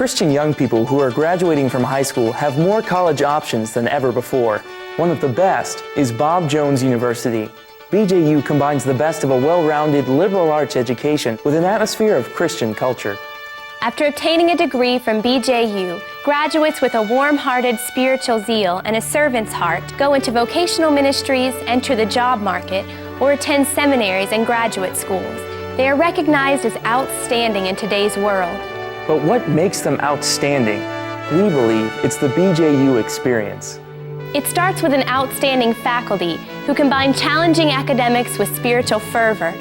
Christian young people who are graduating from high school have more college options than ever before. One of the best is Bob Jones University. BJU combines the best of a well-rounded liberal arts education with an atmosphere of Christian culture. After obtaining a degree from BJU, graduates with a warm-hearted spiritual zeal and a servant's heart go into vocational ministries, enter the job market, or attend seminaries and graduate schools. They are recognized as outstanding in today's world. But what makes them outstanding? We believe it's the BJU experience. It starts with an outstanding faculty who combine challenging academics with spiritual fervor.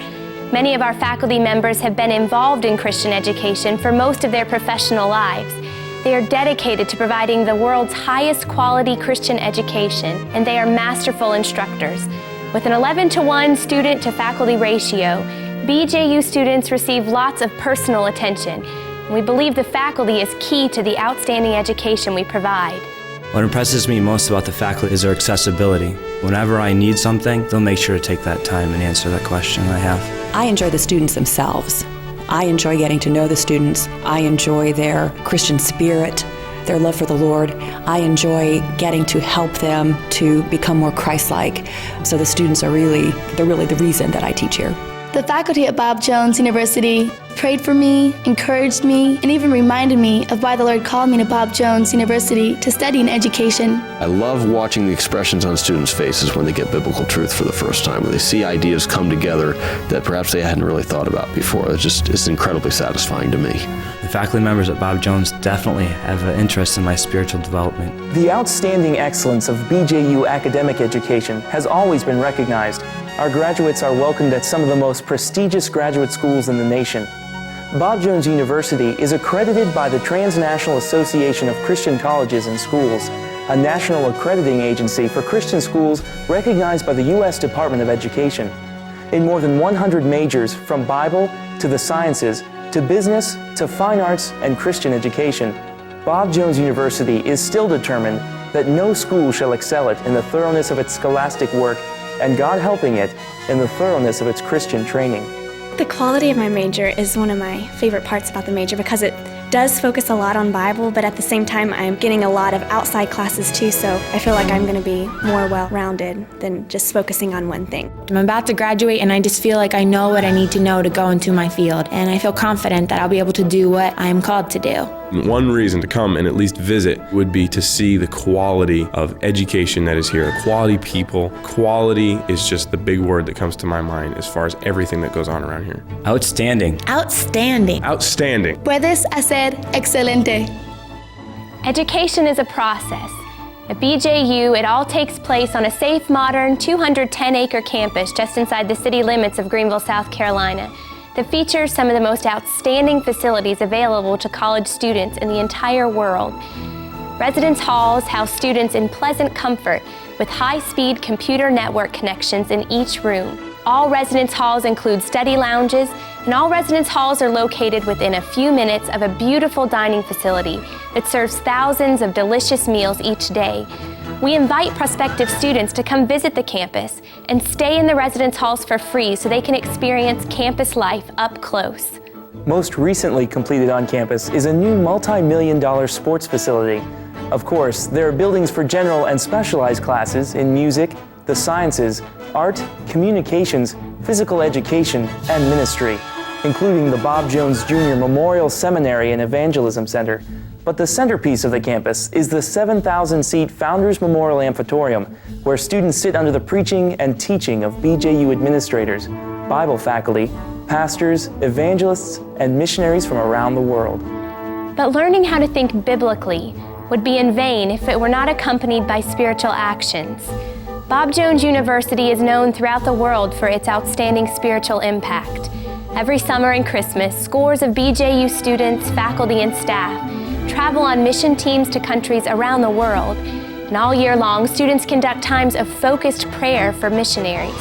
Many of our faculty members have been involved in Christian education for most of their professional lives. They are dedicated to providing the world's highest quality Christian education, and they are masterful instructors. With an 11-to-1 student-to-faculty ratio, BJU students receive lots of personal attention. We believe the faculty is key to the outstanding education we provide. What impresses me most about the faculty is their accessibility. Whenever I need something, they'll make sure to take that time and answer that question I have. I enjoy the students themselves. I enjoy getting to know the students. I enjoy their Christian spirit, their love for the Lord. I enjoy getting to help them to become more Christ-like. So the students are really the reason that I teach here. The faculty at Bob Jones University prayed for me, encouraged me, and even reminded me of why the Lord called me to Bob Jones University to study in education. I love watching the expressions on students' faces when they get biblical truth for the first time, when they see ideas come together that perhaps they hadn't really thought about before. It's incredibly satisfying to me. The faculty members at Bob Jones definitely have an interest in my spiritual development. The outstanding excellence of BJU academic education has always been recognized. Our graduates are welcomed at some of the most prestigious graduate schools in the nation. Bob Jones University is accredited by the Transnational Association of Christian Colleges and Schools, a national accrediting agency for Christian schools recognized by the U.S. Department of Education. In more than 100 majors, from Bible to the sciences, to business, to fine arts and Christian education, Bob Jones University is still determined that no school shall excel it in the thoroughness of its scholastic work and God helping it in the thoroughness of its Christian training. The quality of my major is one of my favorite parts about the major because it does focus a lot on Bible, but at the same time I'm getting a lot of outside classes too, so I feel like I'm going to be more well-rounded than just focusing on one thing. I'm about to graduate and I just feel like I know what I need to know to go into my field, and I feel confident that I'll be able to do what I'm called to do. One reason to come and at least visit would be to see the quality of education that is here, the quality people. Quality is just the big word that comes to my mind as far as everything that goes on around here. Outstanding. Outstanding. Outstanding. Puedes hacer excelente. Education is a process. At BJU, it all takes place on a safe, modern, 210-acre campus just inside the city limits of Greenville, South Carolina, that features some of the most outstanding facilities available to college students in the entire world. Residence halls house students in pleasant comfort with high-speed computer network connections in each room. All residence halls include study lounges, and all residence halls are located within a few minutes of a beautiful dining facility that serves thousands of delicious meals each day. We invite prospective students to come visit the campus and stay in the residence halls for free so they can experience campus life up close. Most recently completed on campus is a new multi-million-dollar sports facility. Of course, there are buildings for general and specialized classes in music, the sciences, art, communications, physical education, and ministry, including the Bob Jones Jr. Memorial Seminary and Evangelism Center. But the centerpiece of the campus is the 7,000-seat Founders Memorial Amphitheater, where students sit under the preaching and teaching of BJU administrators, Bible faculty, pastors, evangelists, and missionaries from around the world. But learning how to think biblically would be in vain if it were not accompanied by spiritual actions. Bob Jones University is known throughout the world for its outstanding spiritual impact. Every summer and Christmas, scores of BJU students, faculty, and staff travel on mission teams to countries around the world. And all year long, students conduct times of focused prayer for missionaries.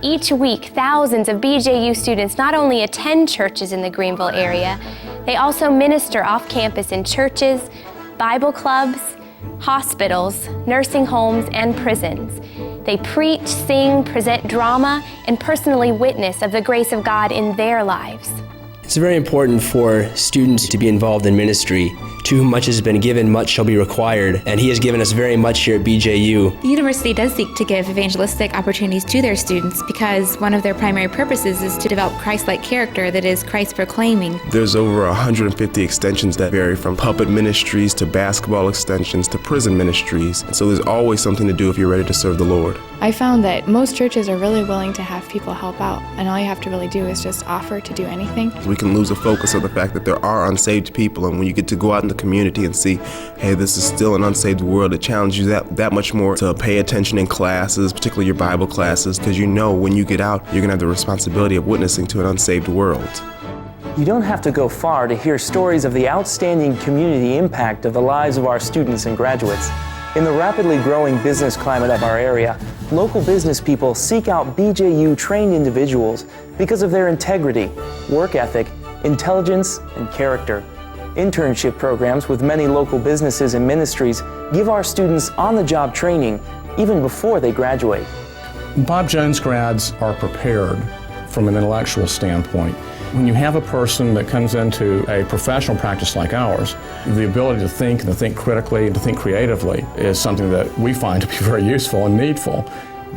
Each week, thousands of BJU students not only attend churches in the Greenville area, they also minister off campus in churches, Bible clubs, hospitals, nursing homes, and prisons. They preach, sing, present drama, and personally witness of the grace of God in their lives. It's very important for students to be involved in ministry. To whom much has been given, much shall be required, and He has given us very much here at BJU. The university does seek to give evangelistic opportunities to their students because one of their primary purposes is to develop Christ-like character that is Christ-proclaiming. There's over 150 extensions that vary from puppet ministries to basketball extensions to prison ministries. And so there's always something to do if you're ready to serve the Lord. I found that most churches are really willing to have people help out, and all you have to really do is just offer to do anything. We can lose the focus of the fact that there are unsaved people, and when you get to go out in the community and see, hey, this is still an unsaved world, it challenges you that much more to pay attention in classes, particularly your Bible classes, because you know when you get out, you're going to have the responsibility of witnessing to an unsaved world. You don't have to go far to hear stories of the outstanding community impact of the lives of our students and graduates. In the rapidly growing business climate of our area, local business people seek out BJU-trained individuals because of their integrity, work ethic, intelligence, and character. Internship programs with many local businesses and ministries give our students on-the-job training even before they graduate. Bob Jones grads are prepared from an intellectual standpoint. When you have a person that comes into a professional practice like ours, the ability to think and to think critically and to think creatively is something that we find to be very useful and needful.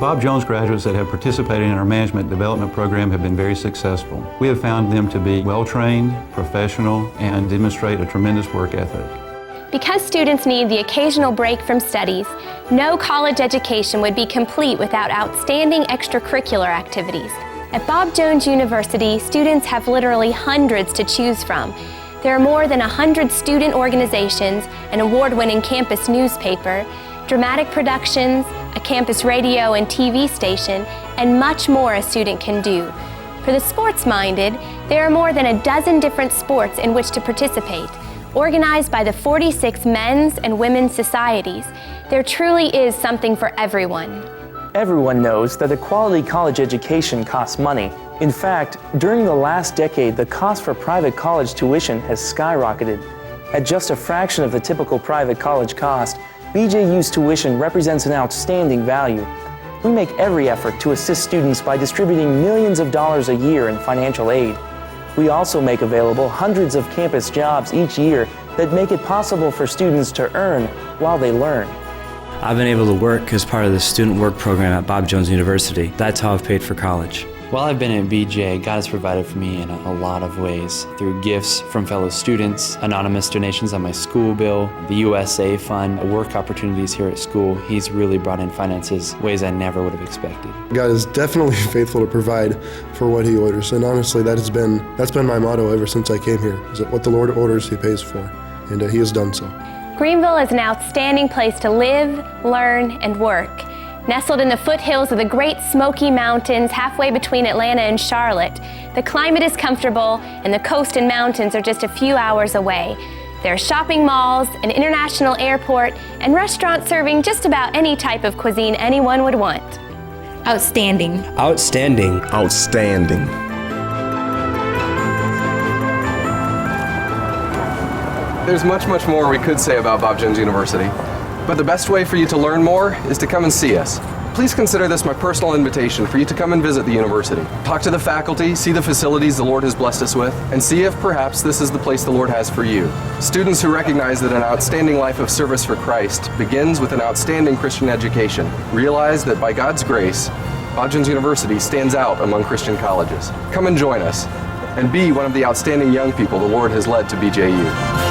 Bob Jones graduates that have participated in our management development program have been very successful. We have found them to be well-trained, professional, and demonstrate a tremendous work ethic. Because students need the occasional break from studies, no college education would be complete without outstanding extracurricular activities. At Bob Jones University, students have literally hundreds to choose from. There are more than 100 student organizations, an award-winning campus newspaper, dramatic productions, a campus radio and TV station, and much more a student can do. For the sports-minded, there are more than a dozen different sports in which to participate. Organized by the 46 men's and women's societies, there truly is something for everyone. Everyone knows that a quality college education costs money. In fact, during the last decade, the cost for private college tuition has skyrocketed. At just a fraction of the typical private college cost, BJU's tuition represents an outstanding value. We make every effort to assist students by distributing millions of dollars a year in financial aid. We also make available hundreds of campus jobs each year that make it possible for students to earn while they learn. I've been able to work as part of the student work program at Bob Jones University. That's how I've paid for college. While I've been at BJ, God has provided for me in a lot of ways, through gifts from fellow students, anonymous donations on my school bill, the USA Fund, work opportunities here at school. He's really brought in finances ways I never would have expected. God is definitely faithful to provide for what He orders, and honestly, that's been my motto ever since I came here, is that what the Lord orders, He pays for, and He has done so. Greenville is an outstanding place to live, learn, and work. Nestled in the foothills of the Great Smoky Mountains, halfway between Atlanta and Charlotte, the climate is comfortable and the coast and mountains are just a few hours away. There are shopping malls, an international airport, and restaurants serving just about any type of cuisine anyone would want. Outstanding. Outstanding. Outstanding. There's much more we could say about Bob Jones University, but the best way for you to learn more is to come and see us. Please consider this my personal invitation for you to come and visit the university. Talk to the faculty, see the facilities the Lord has blessed us with, and see if perhaps this is the place the Lord has for you. Students who recognize that an outstanding life of service for Christ begins with an outstanding Christian education realize that by God's grace, Bob Jones University stands out among Christian colleges. Come and join us, and be one of the outstanding young people the Lord has led to BJU.